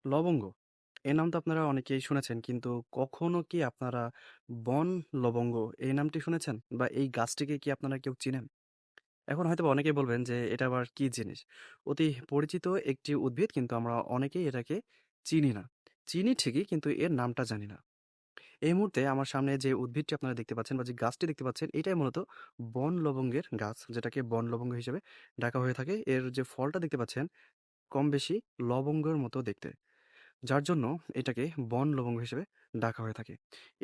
লবঙ্গ। এই নাম তো আপনারা অনেকেই শুনেছেন। কিন্তু কখনো কি আপনারা বন লবঙ্গ এই নামটি শুনেছেন? বা এই গাছটিকে কি আপনারা কেউ চিনেন? এখন হয়তোবা অনেকেই বলবেন যে এটা আবার কি জিনিস? অতি পরিচিত একটি উদ্ভিদ, কিন্তু আমরা অনেকেই এটাকে চিনি না। চিনি ঠিকই, কিন্তু এর নামটা জানি না। এই মুহূর্তে আমার সামনে যে উদ্ভিদটি আপনারা দেখতে পাচ্ছেন বা যে গাছটি দেখতে পাচ্ছেন, এটাই মূলত বন লবঙ্গের গাছ, যেটাকে বন লবঙ্গ হিসেবে ডাকা হয়ে থাকে। এর যে ফলটা দেখতে পাচ্ছেন, কম বেশি লবঙ্গের মতো দেখতে। যার জন্য এটাকে বন লবঙ্গ হিসেবে ডাকা হয়ে থাকে।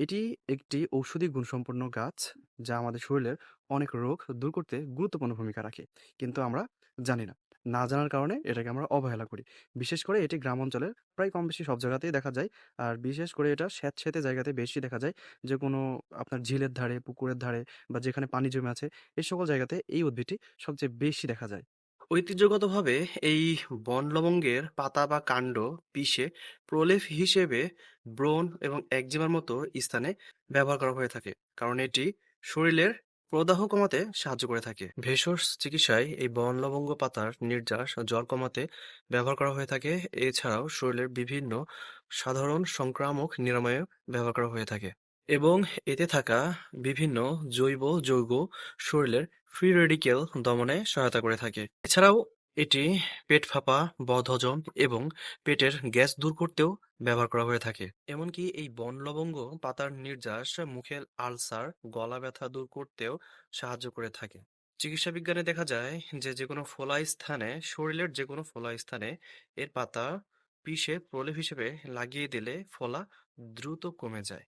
এটি একটি ঔষধি গুণসম্পন্ন গাছ, যা আমাদের শরীরের অনেক রোগ দূর করতে গুরুত্বপূর্ণ ভূমিকা রাখে। কিন্তু আমরা জানি না। না জানার কারণে এটাকে আমরা অবহেলা করি। বিশেষ করে এটি গ্রাম অঞ্চলের প্রায় কম বেশি সব জায়গাতেই দেখা যায়। আর বিশেষ করে এটা স্যাঁতসেঁতে জায়গাতে বেশি দেখা যায়। যে কোনো আপনার ঝিলের ধারে, পুকুরের ধারে বা যেখানে পানি জমে আছে, এই সকল জায়গাতে এই উদ্ভিদটি সবচেয়ে বেশি দেখা যায়। ঐতিহ্যগতভাবে এই বন লবঙ্গের পাতা বা কাণ্ড পিষে প্রলেপ হিসেবে ব্রণ এবং একজিমার মতো স্থানে ব্যবহার করা হয়ে থাকে, কারণ এটি শরীরের প্রদাহ কমাতে সাহায্য করে থাকে। ভেষজ চিকিৎসায় এই বন লবঙ্গ পাতার নির্যাস জ্বর কমাতে ব্যবহার করা হয়ে থাকে। এছাড়াও শরীরের বিভিন্ন সাধারণ সংক্রামক নিরাময়ে ব্যবহার করা হয়ে থাকে, এবং এতে থাকা বিভিন্ন জৈব যৌগ শরীরের ফ্রি রেডিকেল দমনে সহায়তা করে থাকে। এছাড়াও এটি পেট ফাঁপা, বদহজম এবং পেটের গ্যাস দূর করতেও ব্যবহার করা হয়ে থাকে। এমনকি এই বন লবঙ্গ পাতার নির্যাস মুখের আলসার, গলা ব্যথা দূর করতেও সাহায্য করে থাকে। চিকিৎসা বিজ্ঞানে দেখা যায় যে যেকোনো ফোলা স্থানে, শরীরের যেকোনো ফোলা স্থানে এর পাতা পিষে প্রলেপ হিসেবে লাগিয়ে দিলে ফোলা দ্রুত কমে যায়।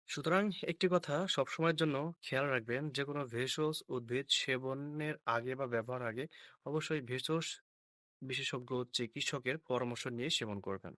সুতরাং একটি কথা সবসময়ের জন্য খেয়াল রাখবেন, যে কোনো ভেষজ উদ্ভিদ সেবনের আগে বা ব্যবহার আগে অবশ্যই ভেষজ বিশেষজ্ঞ চিকিৎসকের পরামর্শ নিয়ে সেবন করবেন।